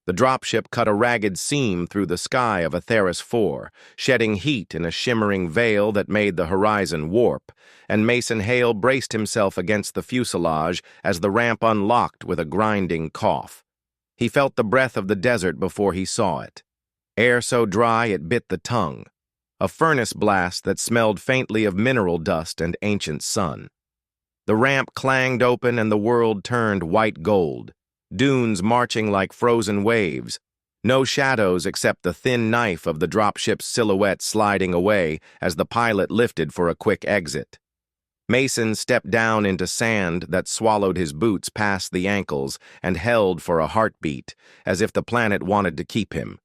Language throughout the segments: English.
The dropship cut a ragged seam through the sky of Atheris 4, shedding heat in a shimmering veil that made the horizon warp, and Mason Hale braced himself against the fuselage as the ramp unlocked with a grinding cough. He felt the breath of the desert before he saw it. Air so dry it bit the tongue. A furnace blast that smelled faintly of mineral dust and ancient sun. The ramp clanged open and the world turned white gold. Dunes marching like frozen waves. No shadows except the thin knife of the dropship's silhouette sliding away as the pilot lifted for a quick exit. Mason stepped down into sand that swallowed his boots past the ankles and held for a heartbeat, as if the planet wanted to keep him.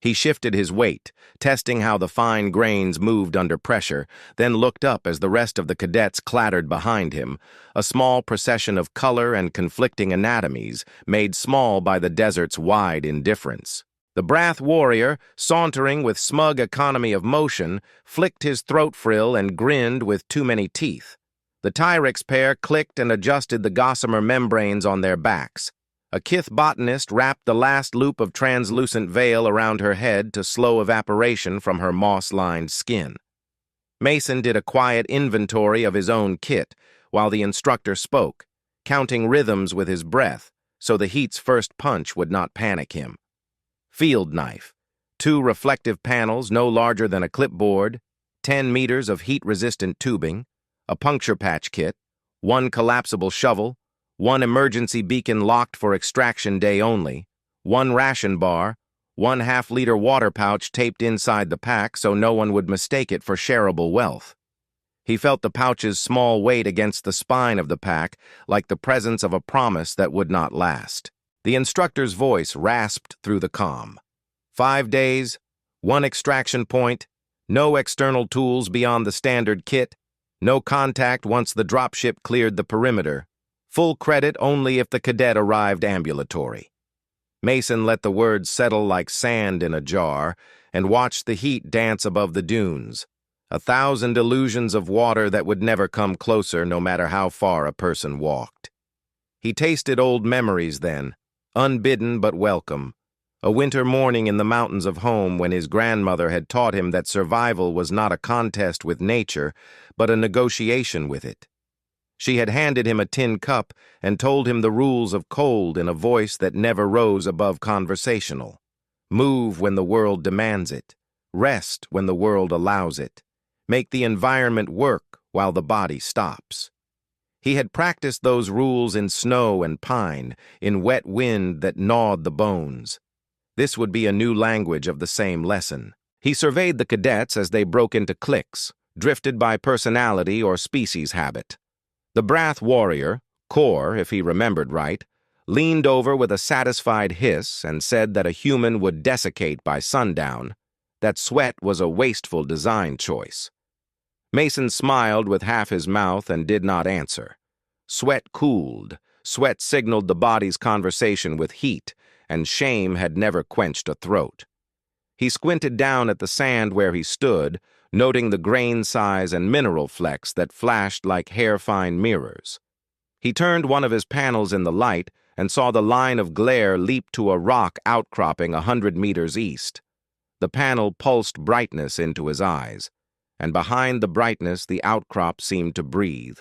He shifted his weight, testing how the fine grains moved under pressure, then looked up as the rest of the cadets clattered behind him, a small procession of color and conflicting anatomies, made small by the desert's wide indifference. The Brath warrior, sauntering with smug economy of motion, flicked his throat frill and grinned with too many teeth. The Tyrix pair clicked and adjusted the gossamer membranes on their backs. A kith botanist wrapped the last loop of translucent veil around her head to slow evaporation from her moss-lined skin. Mason did a quiet inventory of his own kit while the instructor spoke, counting rhythms with his breath so the heat's first punch would not panic him. Field knife, 2 reflective panels no larger than a clipboard, 10 meters of heat-resistant tubing, a puncture patch kit, 1 collapsible shovel, 1 emergency beacon locked for extraction day only, 1 ration bar, 1 half-liter water pouch taped inside the pack so no one would mistake it for shareable wealth. He felt the pouch's small weight against the spine of the pack, like the presence of a promise that would not last. The instructor's voice rasped through the comm. 5 days, 1 extraction point, no external tools beyond the standard kit, no contact once the dropship cleared the perimeter. Full credit only if the cadet arrived ambulatory. Mason let the words settle like sand in a jar and watched the heat dance above the dunes. 1,000 illusions of water that would never come closer no matter how far a person walked. He tasted old memories then, unbidden but welcome. A winter morning in the mountains of home when his grandmother had taught him that survival was not a contest with nature, but a negotiation with it. She had handed him a tin cup and told him the rules of cold in a voice that never rose above conversational. Move when the world demands it. Rest when the world allows it. Make the environment work while the body stops. He had practiced those rules in snow and pine, in wet wind that gnawed the bones. This would be a new language of the same lesson. He surveyed the cadets as they broke into cliques, drifted by personality or species habit. The Brath warrior, Core if he remembered right, leaned over with a satisfied hiss and said that a human would desiccate by sundown, that sweat was a wasteful design choice. Mason smiled with half his mouth and did not answer. Sweat cooled, sweat signaled the body's conversation with heat, and shame had never quenched a throat. He squinted down at the sand where he stood, noting the grain size and mineral flecks that flashed like hair-fine mirrors. He turned one of his panels in the light and saw the line of glare leap to a rock outcropping 100 meters east. The panel pulsed brightness into his eyes, and behind the brightness the outcrop seemed to breathe.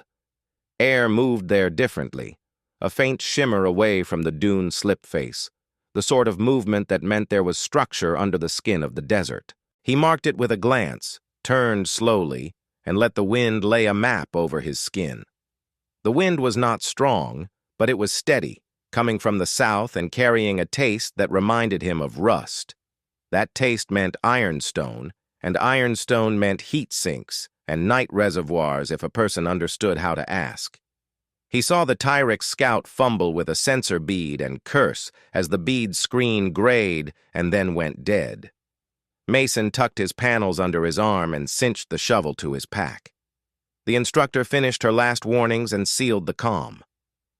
Air moved there differently, a faint shimmer away from the dune slip face, the sort of movement that meant there was structure under the skin of the desert. He marked it with a glance, turned slowly, and let the wind lay a map over his skin. The wind was not strong, but it was steady, coming from the south and carrying a taste that reminded him of rust. That taste meant ironstone, and ironstone meant heat sinks and night reservoirs if a person understood how to ask. He saw the Tyrix scout fumble with a sensor bead and curse as the bead screen grayed and then went dead. Mason tucked his panels under his arm and cinched the shovel to his pack. The instructor finished her last warnings and sealed the comm.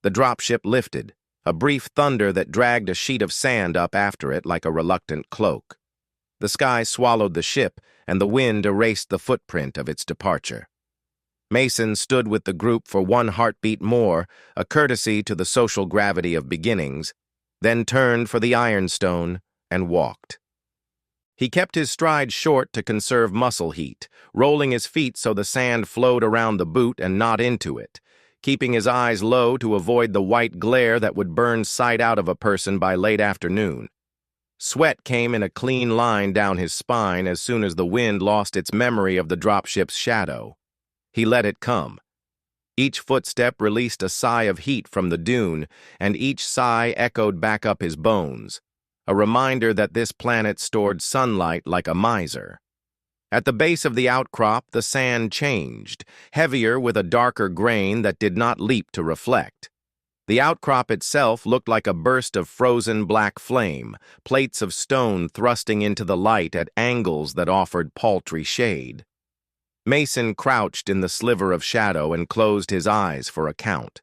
The dropship lifted, a brief thunder that dragged a sheet of sand up after it like a reluctant cloak. The sky swallowed the ship, and the wind erased the footprint of its departure. Mason stood with the group for 1 heartbeat more, a courtesy to the social gravity of beginnings, then turned for the ironstone and walked. He kept his stride short to conserve muscle heat, rolling his feet so the sand flowed around the boot and not into it, keeping his eyes low to avoid the white glare that would burn sight out of a person by late afternoon. Sweat came in a clean line down his spine as soon as the wind lost its memory of the dropship's shadow. He let it come. Each footstep released a sigh of heat from the dune, and each sigh echoed back up his bones, a reminder that this planet stored sunlight like a miser. At the base of the outcrop, the sand changed, heavier with a darker grain that did not leap to reflect. The outcrop itself looked like a burst of frozen black flame, plates of stone thrusting into the light at angles that offered paltry shade. Mason crouched in the sliver of shadow and closed his eyes for a count.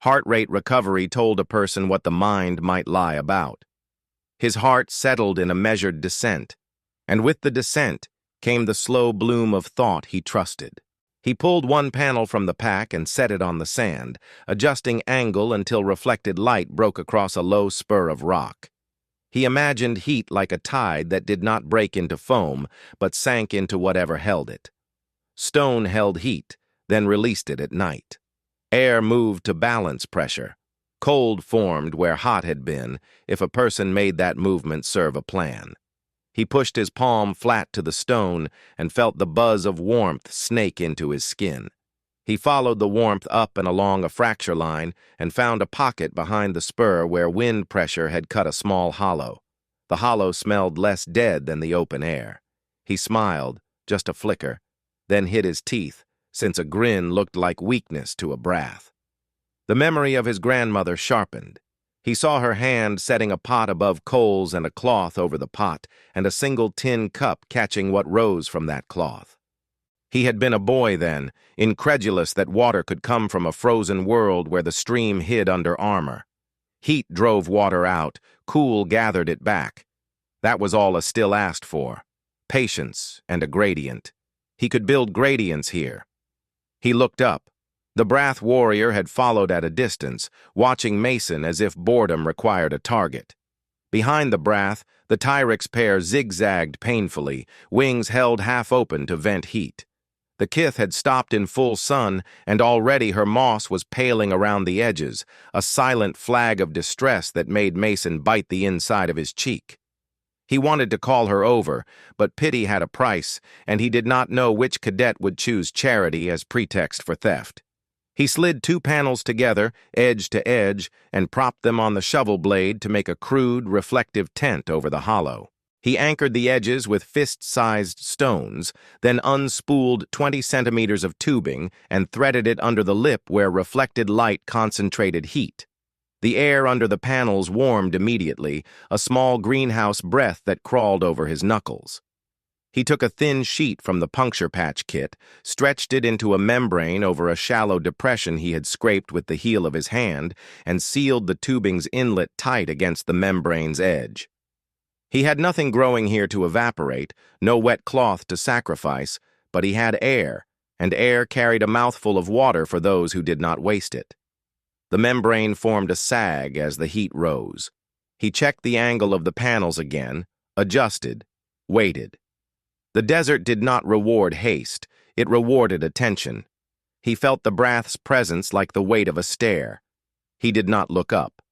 Heart rate recovery told a person what the mind might lie about. His heart settled in a measured descent, and with the descent came the slow bloom of thought he trusted. He pulled one panel from the pack and set it on the sand, adjusting angle until reflected light broke across a low spur of rock. He imagined heat like a tide that did not break into foam, but sank into whatever held it. Stone held heat, then released it at night. Air moved to balance pressure. Cold formed where hot had been, if a person made that movement serve a plan. He pushed his palm flat to the stone and felt the buzz of warmth snake into his skin. He followed the warmth up and along a fracture line and found a pocket behind the spur where wind pressure had cut a small hollow. The hollow smelled less dead than the open air. He smiled, just a flicker, then hit his teeth, since a grin looked like weakness to a breath. The memory of his grandmother sharpened. He saw her hand setting a pot above coals and a cloth over the pot, and a single tin cup catching what rose from that cloth. He had been a boy then, incredulous that water could come from a frozen world where the stream hid under armor. Heat drove water out, cool gathered it back. That was all a still asked for. Patience and a gradient. He could build gradients here. He looked up. The Brath warrior had followed at a distance, watching Mason as if boredom required a target. Behind the Brath, the Tyrix pair zigzagged painfully, wings held half open to vent heat. The kith had stopped in full sun, and already her moss was paling around the edges, a silent flag of distress that made Mason bite the inside of his cheek. He wanted to call her over, but pity had a price, and he did not know which cadet would choose charity as pretext for theft. He slid two panels together, edge to edge, and propped them on the shovel blade to make a crude, reflective tent over the hollow. He anchored the edges with fist-sized stones, then unspooled 20 centimeters of tubing and threaded it under the lip where reflected light concentrated heat. The air under the panels warmed immediately, a small greenhouse breath that crawled over his knuckles. He took a thin sheet from the puncture patch kit, stretched it into a membrane over a shallow depression he had scraped with the heel of his hand, and sealed the tubing's inlet tight against the membrane's edge. He had nothing growing here to evaporate, no wet cloth to sacrifice, but he had air, and air carried a mouthful of water for those who did not waste it. The membrane formed a sag as the heat rose. He checked the angle of the panels again, adjusted, waited. The desert did not reward haste, it rewarded attention. He felt the Brath's presence like the weight of a stare. He did not look up.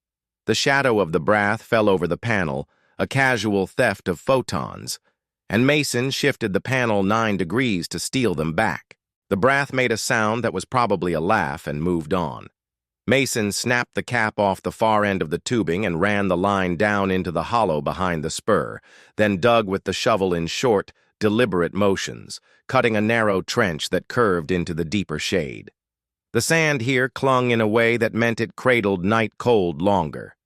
The shadow of the Brath fell over the panel, a casual theft of photons, and Mason shifted the panel 9 degrees to steal them back. The Brath made a sound that was probably a laugh and moved on. Mason snapped the cap off the far end of the tubing and ran the line down into the hollow behind the spur, then dug with the shovel in short, deliberate motions, cutting a narrow trench that curved into the deeper shade. The sand here clung in a way that meant it cradled night cold longer.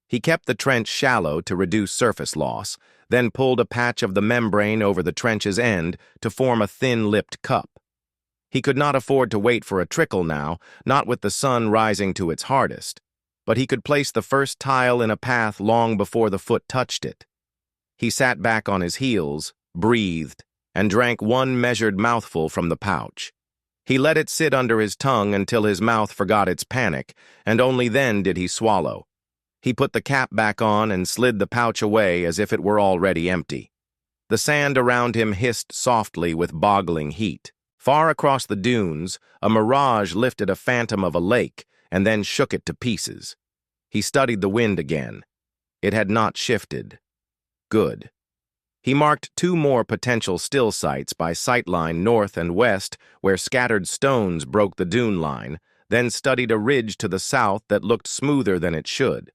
He kept the trench shallow to reduce surface loss, then pulled a patch of the membrane over the trench's end to form a thin-lipped cup. He could not afford to wait for a trickle now, not with the sun rising to its hardest, but he could place the first tile in a path long before the foot touched it. He sat back on his heels, breathed, and drank one measured mouthful from the pouch. He let it sit under his tongue until his mouth forgot its panic, and only then did he swallow. He put the cap back on and slid the pouch away as if it were already empty. The sand around him hissed softly with boggling heat. Far across the dunes, a mirage lifted a phantom of a lake and then shook it to pieces. He studied the wind again. It had not shifted. Good. He marked 2 more potential still sites by sightline north and west where scattered stones broke the dune line, then studied a ridge to the south that looked smoother than it should.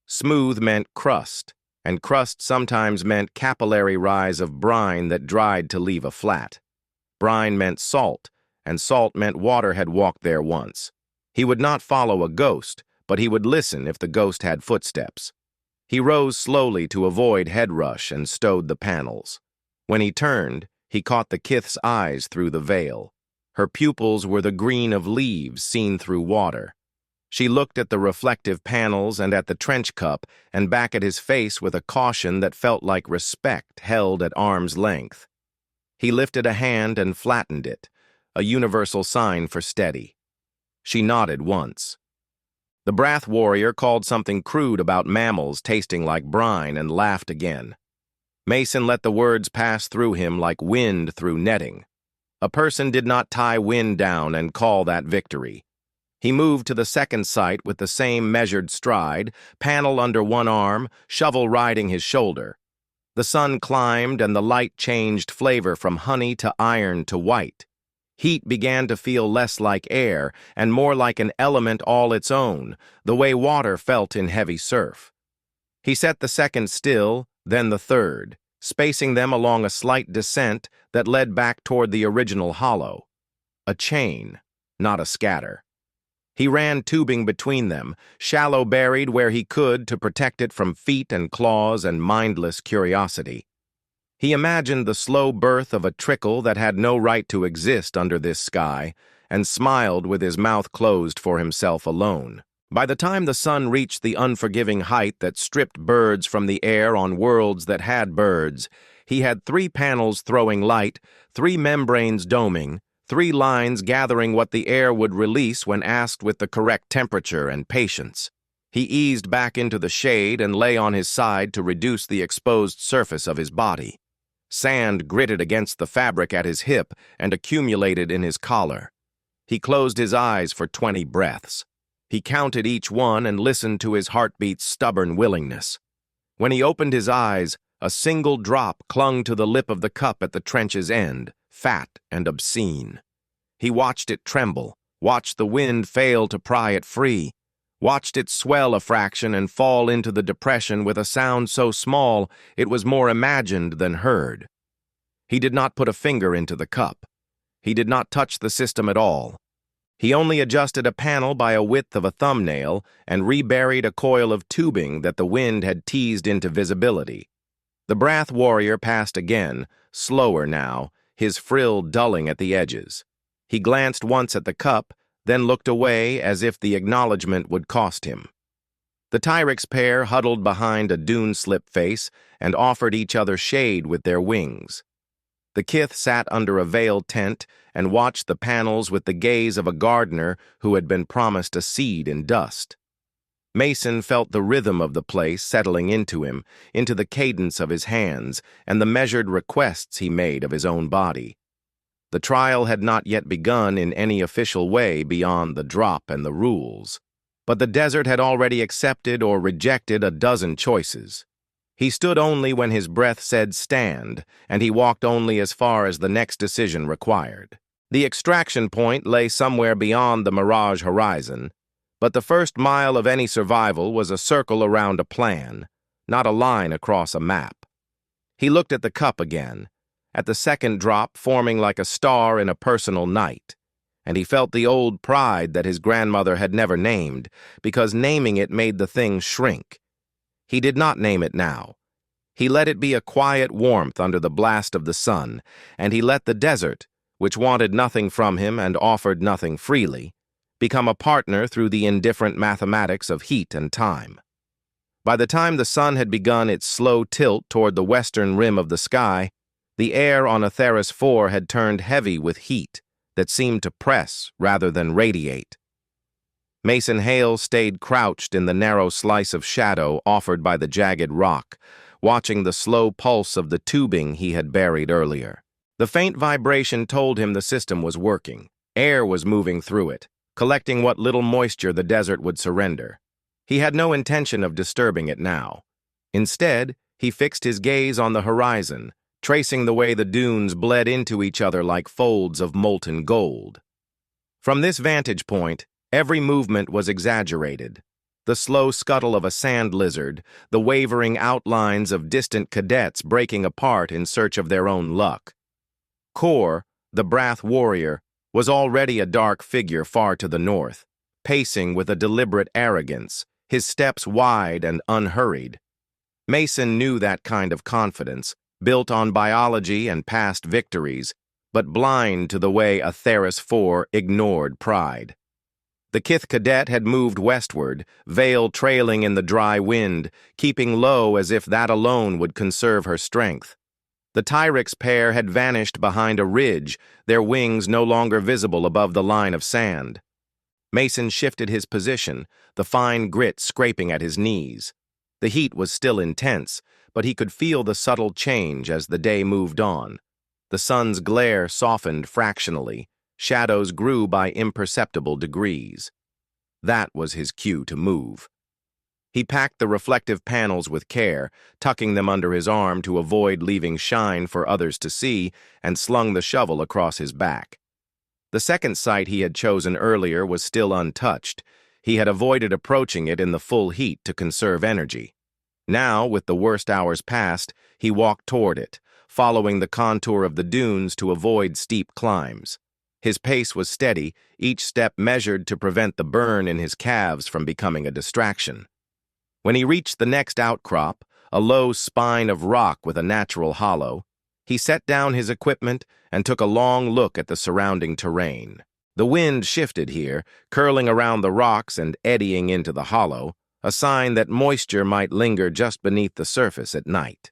Smooth meant crust, and crust sometimes meant capillary rise of brine that dried to leave a flat. Brine meant salt, and salt meant water had walked there once. He would not follow a ghost, but he would listen if the ghost had footsteps. He rose slowly to avoid head rush and stowed the panels. When he turned, he caught the kith's eyes through the veil. Her pupils were the green of leaves seen through water. She looked at the reflective panels and at the trench cup and back at his face with a caution that felt like respect held at arm's length. He lifted a hand and flattened it, a universal sign for steady. She nodded once. The Brath warrior called something crude about mammals tasting like brine and laughed again. Mason let the words pass through him like wind through netting. A person did not tie wind down and call that victory. He moved to the second site with the same measured stride, panel under one arm, shovel riding his shoulder. The sun climbed and the light changed flavor from honey to iron to white. Heat began to feel less like air and more like an element all its own, the way water felt in heavy surf. He set the second still, then the third, spacing them along a slight descent that led back toward the original hollow. A chain, not a scatter. He ran tubing between them, shallow buried where he could to protect it from feet and claws and mindless curiosity. He imagined the slow birth of a trickle that had no right to exist under this sky, and smiled with his mouth closed for himself alone. By the time the sun reached the unforgiving height that stripped birds from the air on worlds that had birds, he had 3 panels throwing light, 3 membranes doming, 3 lines gathering what the air would release when asked with the correct temperature and patience. He eased back into the shade and lay on his side to reduce the exposed surface of his body. Sand gritted against the fabric at his hip and accumulated in his collar. He closed his eyes for 20 breaths. He counted each one and listened to his heartbeat's stubborn willingness. When he opened his eyes, a single drop clung to the lip of the cup at the trench's end, fat and obscene. He watched it tremble, watched the wind fail to pry it free, watched it swell a fraction and fall into the depression with a sound so small it was more imagined than heard. He did not put a finger into the cup. He did not touch the system at all. He only adjusted a panel by a width of a thumbnail and reburied a coil of tubing that the wind had teased into visibility. The Brath warrior passed again, slower now, his frill dulling at the edges. He glanced once at the cup, then looked away as if the acknowledgement would cost him. The Tyrix pair huddled behind a dune slip face and offered each other shade with their wings. The kith sat under a veiled tent and watched the panels with the gaze of a gardener who had been promised a seed in dust. Mason felt the rhythm of the place settling into him, into the cadence of his hands and the measured requests he made of his own body. The trial had not yet begun in any official way beyond the drop and the rules, but the desert had already accepted or rejected a dozen choices. He stood only when his breath said stand, and he walked only as far as the next decision required. The extraction point lay somewhere beyond the mirage horizon, but the first mile of any survival was a circle around a plan, not a line across a map. He looked at the cup again, at the second drop forming like a star in a personal night, and he felt the old pride that his grandmother had never named, because naming it made the thing shrink. He did not name it now. He let it be a quiet warmth under the blast of the sun, and he let the desert, which wanted nothing from him and offered nothing freely, become a partner through the indifferent mathematics of heat and time. By the time the sun had begun its slow tilt toward the western rim of the sky, the air on Atheris 4 had turned heavy with heat that seemed to press rather than radiate. Mason Hale stayed crouched in the narrow slice of shadow offered by the jagged rock, watching the slow pulse of the tubing he had buried earlier. The faint vibration told him the system was working. Air was moving through it, collecting what little moisture the desert would surrender. He had no intention of disturbing it now. Instead, he fixed his gaze on the horizon, tracing the way the dunes bled into each other like folds of molten gold. From this vantage point, every movement was exaggerated. The slow scuttle of a sand lizard, the wavering outlines of distant cadets breaking apart in search of their own luck. Kor, the Brath warrior, was already a dark figure far to the north, pacing with a deliberate arrogance, his steps wide and unhurried. Mason knew that kind of confidence, built on biology and past victories, but blind to the way Atheris IV ignored pride. The Kith cadet had moved westward, veil trailing in the dry wind, keeping low as if that alone would conserve her strength. The Tyrix pair had vanished behind a ridge, their wings no longer visible above the line of sand. Mason shifted his position, the fine grit scraping at his knees. The heat was still intense, but he could feel the subtle change as the day moved on. The sun's glare softened fractionally. Shadows grew by imperceptible degrees. That was his cue to move. He packed the reflective panels with care, tucking them under his arm to avoid leaving shine for others to see, and slung the shovel across his back. The second site he had chosen earlier was still untouched. He had avoided approaching it in the full heat to conserve energy. Now, with the worst hours past, he walked toward it, following the contour of the dunes to avoid steep climbs. His pace was steady, each step measured to prevent the burn in his calves from becoming a distraction. When he reached the next outcrop, a low spine of rock with a natural hollow, he set down his equipment and took a long look at the surrounding terrain. The wind shifted here, curling around the rocks and eddying into the hollow, a sign that moisture might linger just beneath the surface at night.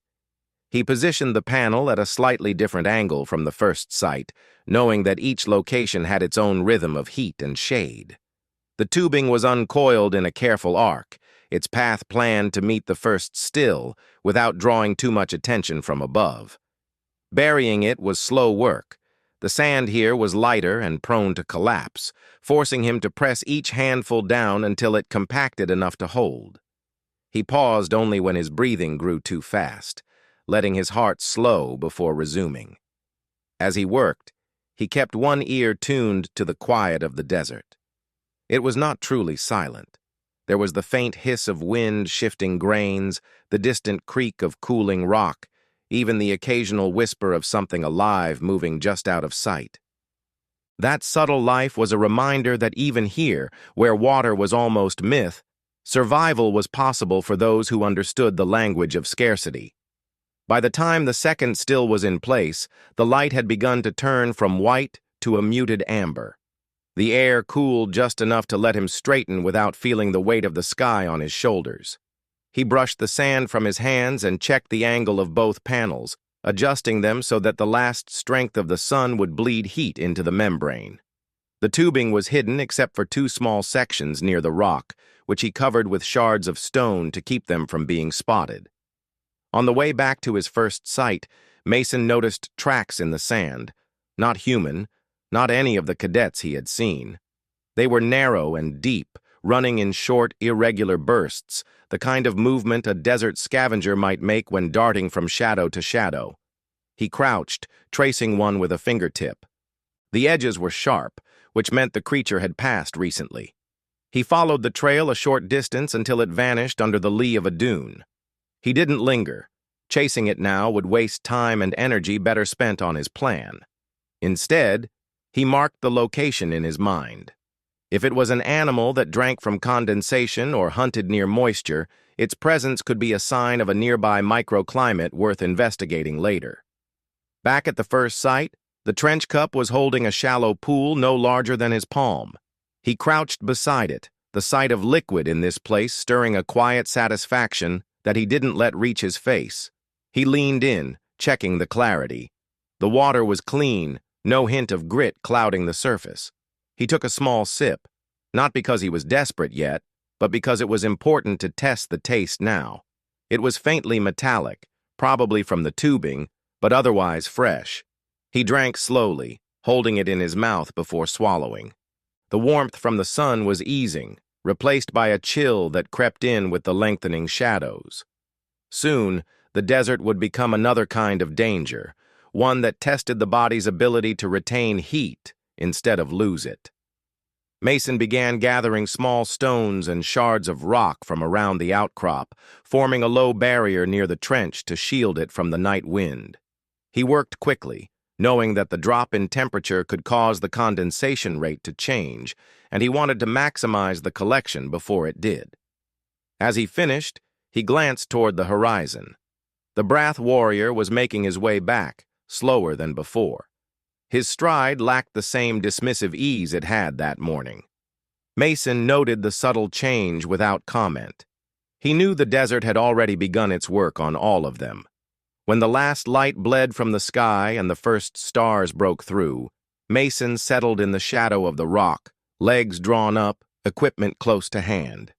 He positioned the panel at a slightly different angle from the first site, knowing that each location had its own rhythm of heat and shade. The tubing was uncoiled in a careful arc, its path planned to meet the first still without drawing too much attention from above. Burying it was slow work. The sand here was lighter and prone to collapse, forcing him to press each handful down until it compacted enough to hold. He paused only when his breathing grew too fast, letting his heart slow before resuming. As he worked, he kept one ear tuned to the quiet of the desert. It was not truly silent. There was the faint hiss of wind shifting grains, the distant creak of cooling rock, even the occasional whisper of something alive moving just out of sight. That subtle life was a reminder that even here, where water was almost myth, survival was possible for those who understood the language of scarcity. By the time the second still was in place, the light had begun to turn from white to a muted amber. The air cooled just enough to let him straighten without feeling the weight of the sky on his shoulders. He brushed the sand from his hands and checked the angle of both panels, adjusting them so that the last strength of the sun would bleed heat into the membrane. The tubing was hidden except for two small sections near the rock, which he covered with shards of stone to keep them from being spotted. On the way back to his first site, Mason noticed tracks in the sand. Not human, not any of the cadets he had seen. They were narrow and deep, running in short, irregular bursts, the kind of movement a desert scavenger might make when darting from shadow to shadow. He crouched, tracing one with a fingertip. The edges were sharp, which meant the creature had passed recently. He followed the trail a short distance until it vanished under the lee of a dune. He didn't linger. Chasing it now would waste time and energy better spent on his plan. Instead, he marked the location in his mind. If it was an animal that drank from condensation or hunted near moisture, its presence could be a sign of a nearby microclimate worth investigating later. Back at the first site, the trench cup was holding a shallow pool no larger than his palm. He crouched beside it, the sight of liquid in this place stirring a quiet satisfaction that he didn't let reach his face. He leaned in, checking the clarity. The water was clean, no hint of grit clouding the surface. He took a small sip. Not because he was desperate yet, but because it was important to test the taste now. It was faintly metallic, probably from the tubing, but otherwise fresh. He drank slowly, holding it in his mouth before swallowing. The warmth from the sun was easing, replaced by a chill that crept in with the lengthening shadows. Soon, the desert would become another kind of danger, one that tested the body's ability to retain heat instead of lose it. Mason began gathering small stones and shards of rock from around the outcrop, forming a low barrier near the trench to shield it from the night wind. He worked quickly, knowing that the drop in temperature could cause the condensation rate to change, and he wanted to maximize the collection before it did. As he finished, he glanced toward the horizon. The Brath warrior was making his way back, slower than before. His stride lacked the same dismissive ease it had that morning. Mason noted the subtle change without comment. He knew the desert had already begun its work on all of them. When the last light bled from the sky and the first stars broke through, Mason settled in the shadow of the rock, legs drawn up, equipment close to hand.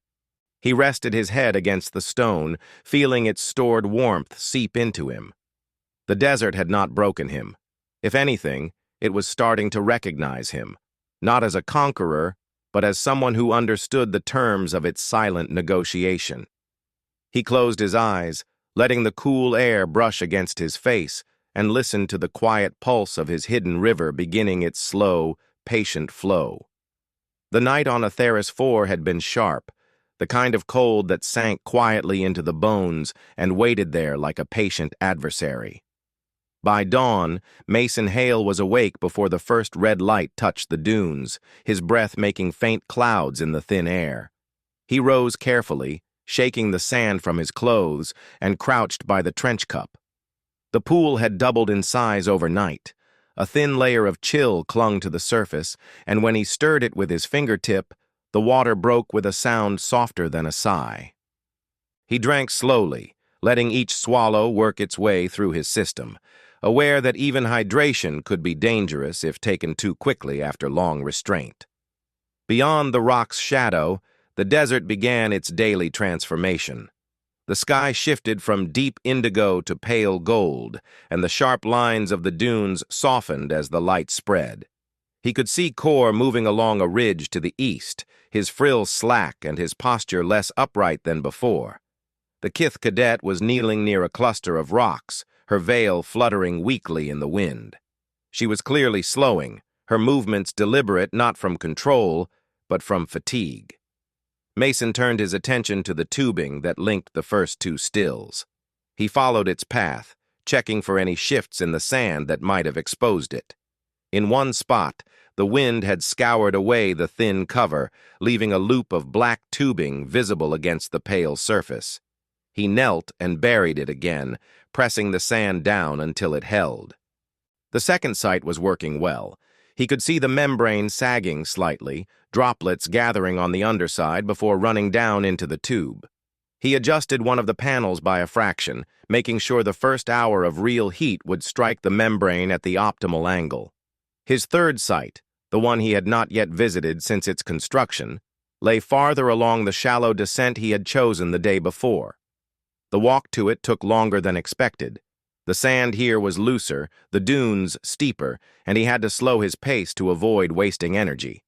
He rested his head against the stone, feeling its stored warmth seep into him. The desert had not broken him. If anything, it was starting to recognize him, not as a conqueror, but as someone who understood the terms of its silent negotiation. He closed his eyes, letting the cool air brush against his face, and listened to the quiet pulse of his hidden river beginning its slow, patient flow. The night on Atheris IV had been sharp, the kind of cold that sank quietly into the bones and waited there like a patient adversary. By dawn, Mason Hale was awake before the first red light touched the dunes, his breath making faint clouds in the thin air. He rose carefully, shaking the sand from his clothes, and crouched by the trench cup. The pool had doubled in size overnight. A thin layer of chill clung to the surface, and when he stirred it with his fingertip, the water broke with a sound softer than a sigh. He drank slowly, letting each swallow work its way through his system, aware that even hydration could be dangerous if taken too quickly after long restraint. Beyond the rock's shadow, the desert began its daily transformation. The sky shifted from deep indigo to pale gold, and the sharp lines of the dunes softened as the light spread. He could see Kor moving along a ridge to the east, his frills slack and his posture less upright than before. The kith cadet was kneeling near a cluster of rocks, her veil fluttering weakly in the wind. She was clearly slowing, her movements deliberate not from control, but from fatigue. Mason turned his attention to the tubing that linked the first two stills. He followed its path, checking for any shifts in the sand that might have exposed it. In one spot, the wind had scoured away the thin cover, leaving a loop of black tubing visible against the pale surface. He knelt and buried it again, pressing the sand down until it held. The second site was working well. He could see the membrane sagging slightly, droplets gathering on the underside before running down into the tube. He adjusted one of the panels by a fraction, making sure the first hour of real heat would strike the membrane at the optimal angle. His third site, the one he had not yet visited since its construction, lay farther along the shallow descent he had chosen the day before. The walk to it took longer than expected. The sand here was looser, the dunes steeper, and he had to slow his pace to avoid wasting energy.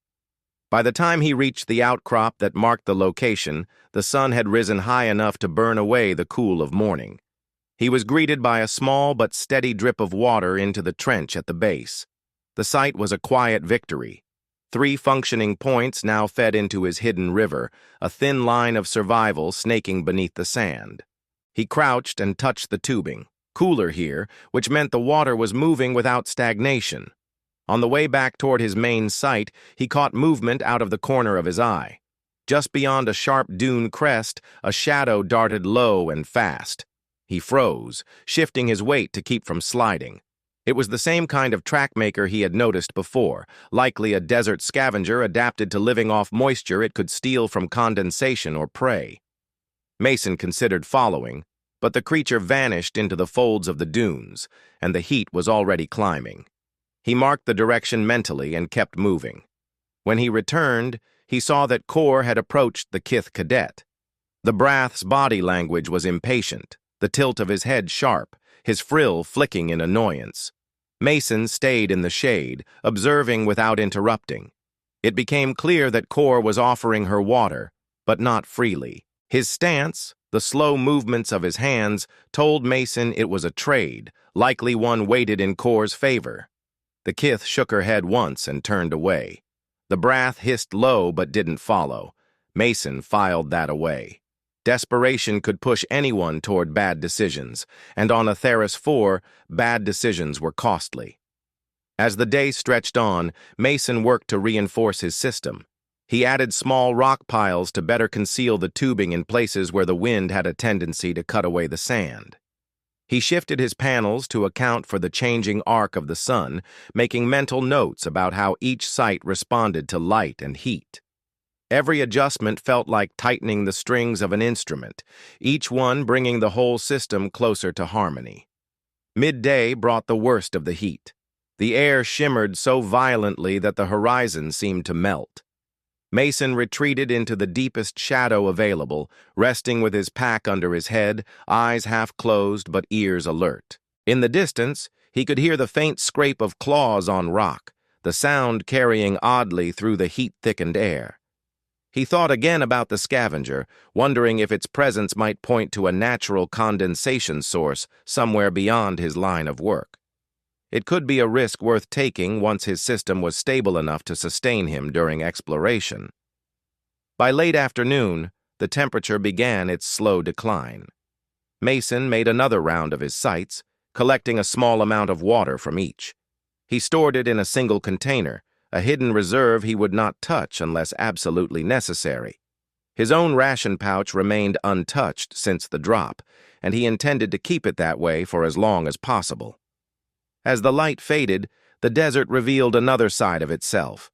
By the time he reached the outcrop that marked the location, the sun had risen high enough to burn away the cool of morning. He was greeted by a small but steady drip of water into the trench at the base. The site was a quiet victory. 3 functioning points now fed into his hidden river, a thin line of survival snaking beneath the sand. He crouched and touched the tubing, cooler here, which meant the water was moving without stagnation. On the way back toward his main site, he caught movement out of the corner of his eye. Just beyond a sharp dune crest, a shadow darted low and fast. He froze, shifting his weight to keep from sliding. It was the same kind of trackmaker he had noticed before, likely a desert scavenger adapted to living off moisture it could steal from condensation or prey. Mason considered following, but the creature vanished into the folds of the dunes, and the heat was already climbing. He marked the direction mentally and kept moving. When he returned, he saw that Kor had approached the Kith cadet. The Brath's body language was impatient, the tilt of his head sharp, his frill flicking in annoyance. Mason stayed in the shade, observing without interrupting. It became clear that Kor was offering her water, but not freely. His stance, the slow movements of his hands, told Mason it was a trade, likely one weighted in Kor's favor. The Kith shook her head once and turned away. The Brath hissed low but didn't follow. Mason filed that away. Desperation could push anyone toward bad decisions, and on Theas 4, bad decisions were costly. As the day stretched on, Mason worked to reinforce his system. He added small rock piles to better conceal the tubing in places where the wind had a tendency to cut away the sand. He shifted his panels to account for the changing arc of the sun, making mental notes about how each site responded to light and heat. Every adjustment felt like tightening the strings of an instrument, each one bringing the whole system closer to harmony. Midday brought the worst of the heat. The air shimmered so violently that the horizon seemed to melt. Mason retreated into the deepest shadow available, resting with his pack under his head, eyes half closed but ears alert. In the distance, he could hear the faint scrape of claws on rock, the sound carrying oddly through the heat-thickened air. He thought again about the scavenger, wondering if its presence might point to a natural condensation source somewhere beyond his line of work. It could be a risk worth taking once his system was stable enough to sustain him during exploration. By late afternoon, the temperature began its slow decline. Mason made another round of his sites, collecting a small amount of water from each. He stored it in a single container, a hidden reserve he would not touch unless absolutely necessary. His own ration pouch remained untouched since the drop, and he intended to keep it that way for as long as possible. As the light faded, the desert revealed another side of itself.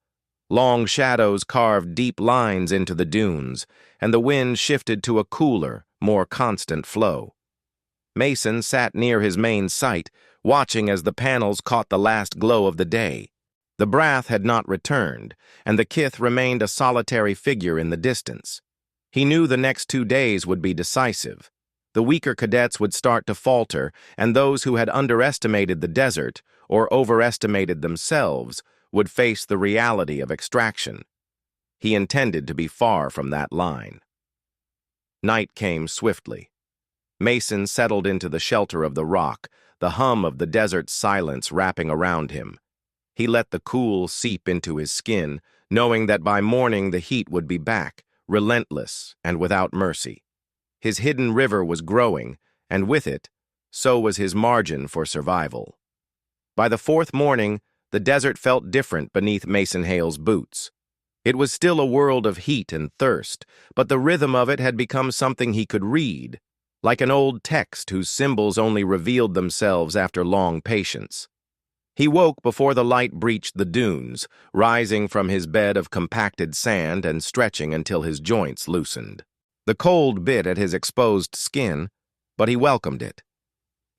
Long shadows carved deep lines into the dunes, and the wind shifted to a cooler, more constant flow. Mason sat near his main site, watching as the panels caught the last glow of the day. The Brath had not returned, and the Kith remained a solitary figure in the distance. He knew the next 2 days would be decisive. The weaker cadets would start to falter, and those who had underestimated the desert, or overestimated themselves, would face the reality of extraction. He intended to be far from that line. Night came swiftly. Mason settled into the shelter of the rock, the hum of the desert's silence wrapping around him. He let the cool seep into his skin, knowing that by morning the heat would be back, relentless and without mercy. His hidden river was growing, and with it, so was his margin for survival. By the 4th morning, the desert felt different beneath Mason Hale's boots. It was still a world of heat and thirst, but the rhythm of it had become something he could read, like an old text whose symbols only revealed themselves after long patience. He woke before the light breached the dunes, rising from his bed of compacted sand and stretching until his joints loosened. The cold bit at his exposed skin, but he welcomed it.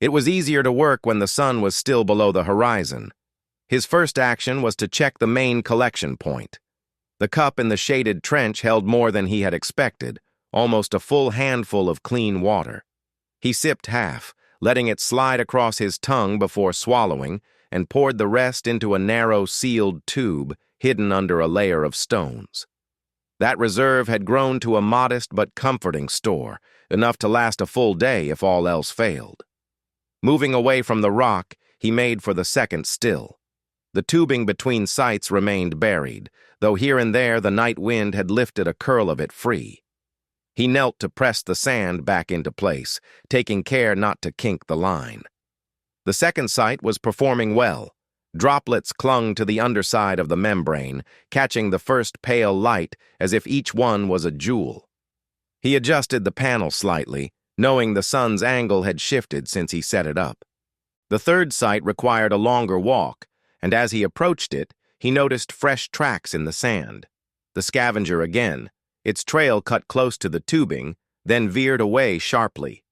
It was easier to work when the sun was still below the horizon. His first action was to check the main collection point. The cup in the shaded trench held more than he had expected, almost a full handful of clean water. He sipped half, letting it slide across his tongue before swallowing, and poured the rest into a narrow, sealed tube hidden under a layer of stones. That reserve had grown to a modest but comforting store, enough to last a full day if all else failed. Moving away from the rock, he made for the second still. The tubing between sites remained buried, though here and there the night wind had lifted a curl of it free. He knelt to press the sand back into place, taking care not to kink the line. The second site was performing well. Droplets clung to the underside of the membrane, catching the first pale light as if each one was a jewel. He adjusted the panel slightly, knowing the sun's angle had shifted since he set it up. The third site required a longer walk, and as he approached it, he noticed fresh tracks in the sand. The scavenger again, its trail cut close to the tubing, then veered away sharply.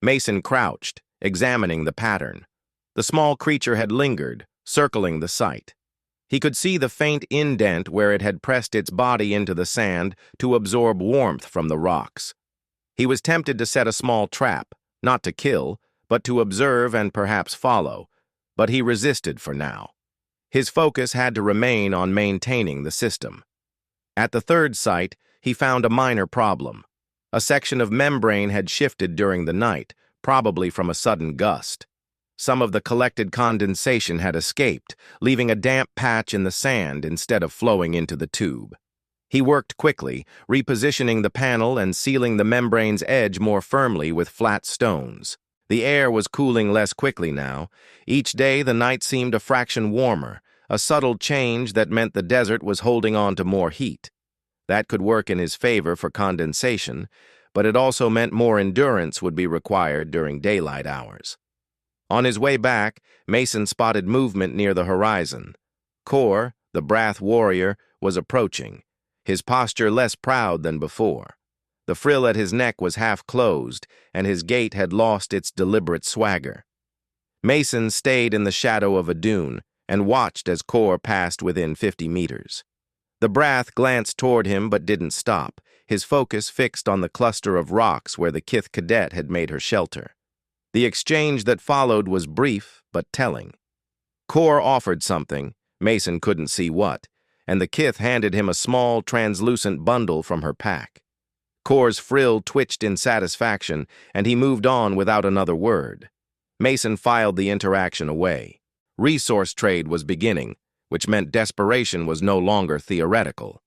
Mason crouched, examining the pattern. The small creature had lingered, circling the site. He could see the faint indent where it had pressed its body into the sand to absorb warmth from the rocks. He was tempted to set a small trap, not to kill, but to observe and perhaps follow, but he resisted for now. His focus had to remain on maintaining the system. At the third site, he found a minor problem. A section of membrane had shifted during the night, probably from a sudden gust. Some of the collected condensation had escaped, leaving a damp patch in the sand instead of flowing into the tube. He worked quickly, repositioning the panel and sealing the membrane's edge more firmly with flat stones. The air was cooling less quickly now. Each day the night seemed a fraction warmer, a subtle change that meant the desert was holding on to more heat. That could work in his favor for condensation, but it also meant more endurance would be required during daylight hours. On his way back, Mason spotted movement near the horizon. Kor, the Brath warrior, was approaching, his posture less proud than before. The frill at his neck was half closed, and his gait had lost its deliberate swagger. Mason stayed in the shadow of a dune and watched as Kor passed within 50 meters. The Brath glanced toward him but didn't stop, his focus fixed on the cluster of rocks where the Kith cadet had made her shelter. The exchange that followed was brief but telling. Kor offered something, Mason couldn't see what, and the Kith handed him a small, translucent bundle from her pack. Kor's frill twitched in satisfaction, and he moved on without another word. Mason filed the interaction away. Resource trade was beginning, which meant desperation was no longer theoretical.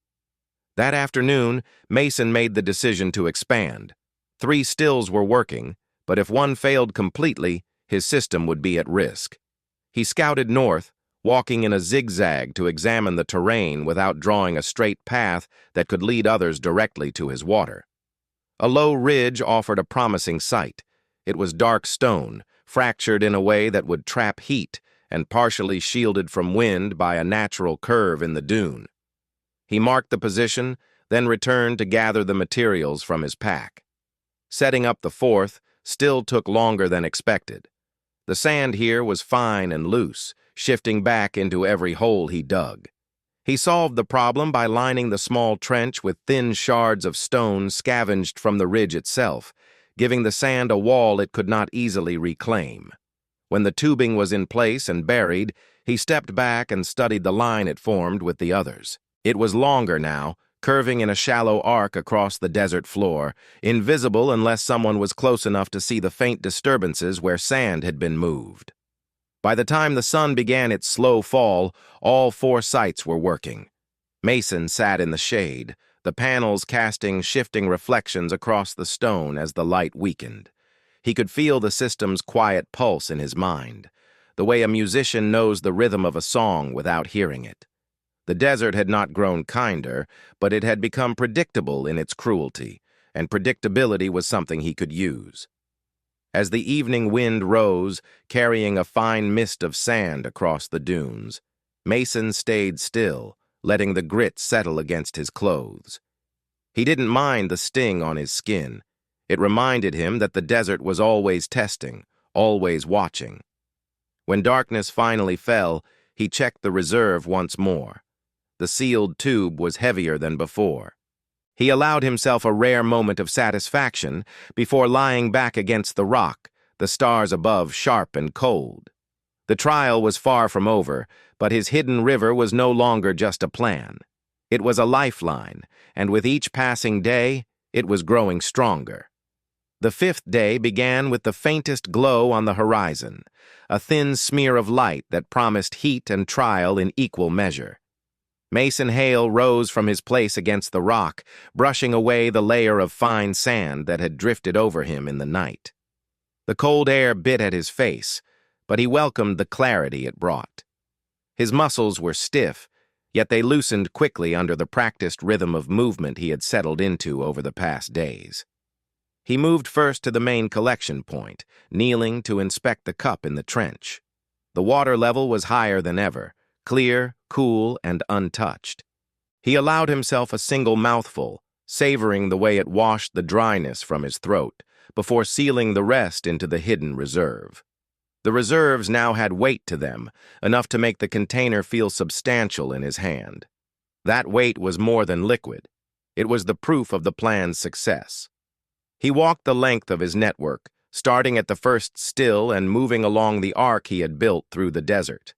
That afternoon, Mason made the decision to expand. 3 stills were working, but if one failed completely, his system would be at risk. He scouted north, walking in a zigzag to examine the terrain without drawing a straight path that could lead others directly to his water. A low ridge offered a promising sight. It was dark stone, fractured in a way that would trap heat, and partially shielded from wind by a natural curve in the dune. He marked the position, then returned to gather the materials from his pack. Setting up the 4th still took longer than expected. The sand here was fine and loose, shifting back into every hole he dug. He solved the problem by lining the small trench with thin shards of stone scavenged from the ridge itself, giving the sand a wall it could not easily reclaim. When the tubing was in place and buried, he stepped back and studied the line it formed with the others. It was longer now, curving in a shallow arc across the desert floor, invisible unless someone was close enough to see the faint disturbances where sand had been moved. By the time the sun began its slow fall, all 4 sites were working. Mason sat in the shade, the panels casting shifting reflections across the stone as the light weakened. He could feel the system's quiet pulse in his mind, the way a musician knows the rhythm of a song without hearing it. The desert had not grown kinder, but it had become predictable in its cruelty, and predictability was something he could use. As the evening wind rose, carrying a fine mist of sand across the dunes, Mason stayed still, letting the grit settle against his clothes. He didn't mind the sting on his skin. It reminded him that the desert was always testing, always watching. When darkness finally fell, he checked the reserve once more. The sealed tube was heavier than before. He allowed himself a rare moment of satisfaction before lying back against the rock, the stars above sharp and cold. The trial was far from over, but his hidden river was no longer just a plan. It was a lifeline, and with each passing day, it was growing stronger. The 5th day began with the faintest glow on the horizon, a thin smear of light that promised heat and trial in equal measure. Mason Hale rose from his place against the rock, brushing away the layer of fine sand that had drifted over him in the night. The cold air bit at his face, but he welcomed the clarity it brought. His muscles were stiff, yet they loosened quickly under the practiced rhythm of movement he had settled into over the past days. He moved first to the main collection point, kneeling to inspect the cup in the trench. The water level was higher than ever, clear, cool, and untouched. He allowed himself a single mouthful, savoring the way it washed the dryness from his throat, before sealing the rest into the hidden reserve. The reserves now had weight to them, enough to make the container feel substantial in his hand. That weight was more than liquid. It was the proof of the plan's success. He walked the length of his network, starting at the first still and moving along the arc he had built through the desert.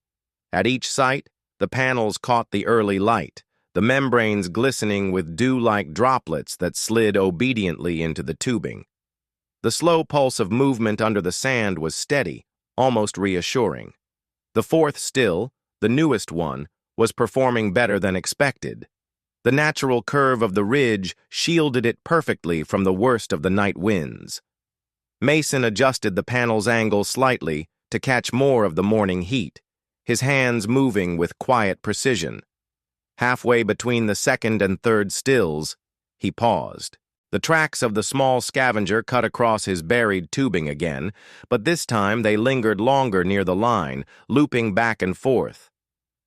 At each site, the panels caught the early light, the membranes glistening with dew-like droplets that slid obediently into the tubing. The slow pulse of movement under the sand was steady, almost reassuring. The fourth still, the newest one, was performing better than expected. The natural curve of the ridge shielded it perfectly from the worst of the night winds. Mason adjusted the panel's angle slightly to catch more of the morning heat, his hands moving with quiet precision. Halfway between the second and third stills, he paused. The tracks of the small scavenger cut across his buried tubing again, but this time they lingered longer near the line, looping back and forth.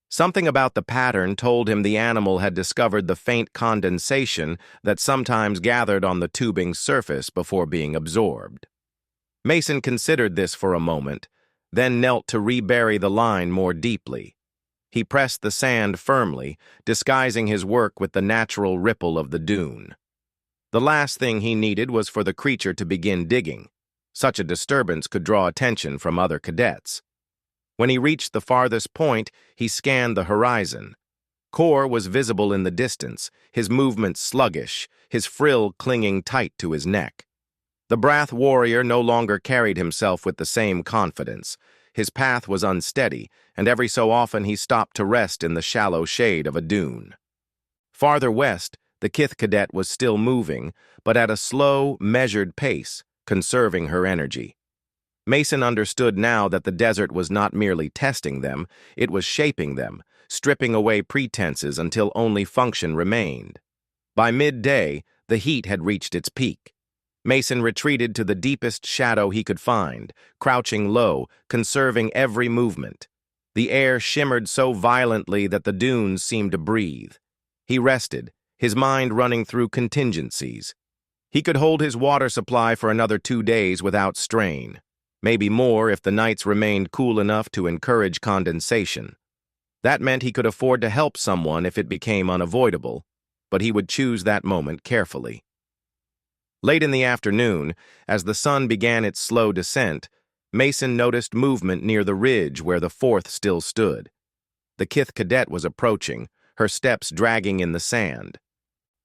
Something about the pattern told him the animal had discovered the faint condensation that sometimes gathered on the tubing's surface before being absorbed. Mason considered this for a moment, then knelt to rebury the line more deeply. He pressed the sand firmly, disguising his work with the natural ripple of the dune. The last thing he needed was for the creature to begin digging. Such a disturbance could draw attention from other cadets. When he reached the farthest point, he scanned the horizon. Kor was visible in the distance, his movements sluggish, his frill clinging tight to his neck. The Brath warrior no longer carried himself with the same confidence. His path was unsteady, and every so often he stopped to rest in the shallow shade of a dune. Farther west, the kith cadet was still moving, but at a slow, measured pace, conserving her energy. Mason understood now that the desert was not merely testing them, it was shaping them, stripping away pretenses until only function remained. By midday, the heat had reached its peak. Mason retreated to the deepest shadow he could find, crouching low, conserving every movement. The air shimmered so violently that the dunes seemed to breathe. He rested, his mind running through contingencies. He could hold his water supply for another 2 days without strain, maybe more if the nights remained cool enough to encourage condensation. That meant he could afford to help someone if it became unavoidable, but he would choose that moment carefully. Late in the afternoon, as the sun began its slow descent, Mason noticed movement near the ridge where the fourth still stood. The kith cadet was approaching, her steps dragging in the sand.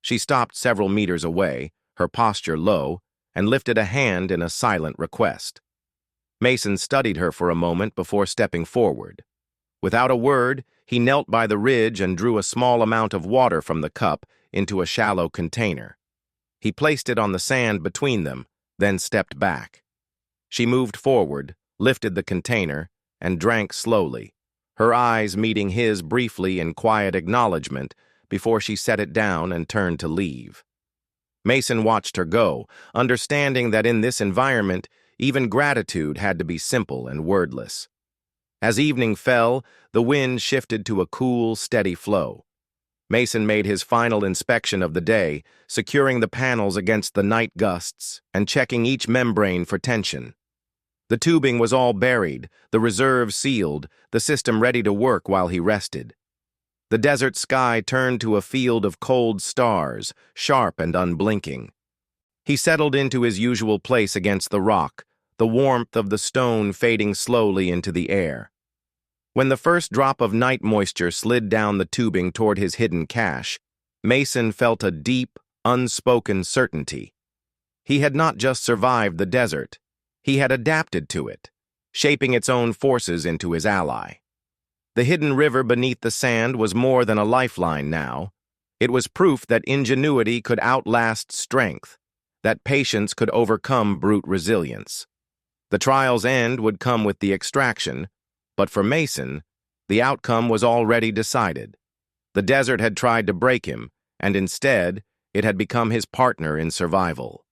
She stopped several meters away, her posture low, and lifted a hand in a silent request. Mason studied her for a moment before stepping forward. Without a word, he knelt by the ridge and drew a small amount of water from the cup into a shallow container. He placed it on the sand between them, then stepped back. She moved forward, lifted the container, and drank slowly, her eyes meeting his briefly in quiet acknowledgement before she set it down and turned to leave. Mason watched her go, understanding that in this environment, even gratitude had to be simple and wordless. As evening fell, the wind shifted to a cool, steady flow. Mason made his final inspection of the day, securing the panels against the night gusts and checking each membrane for tension. The tubing was all buried, the reserve sealed, the system ready to work while he rested. The desert sky turned to a field of cold stars, sharp and unblinking. He settled into his usual place against the rock, the warmth of the stone fading slowly into the air. When the first drop of night moisture slid down the tubing toward his hidden cache, Mason felt a deep, unspoken certainty. He had not just survived the desert, he had adapted to it, shaping its own forces into his ally. The hidden river beneath the sand was more than a lifeline now. It was proof that ingenuity could outlast strength, that patience could overcome brute resilience. The trial's end would come with the extraction, but for Mason, the outcome was already decided. The desert had tried to break him, and instead, it had become his partner in survival.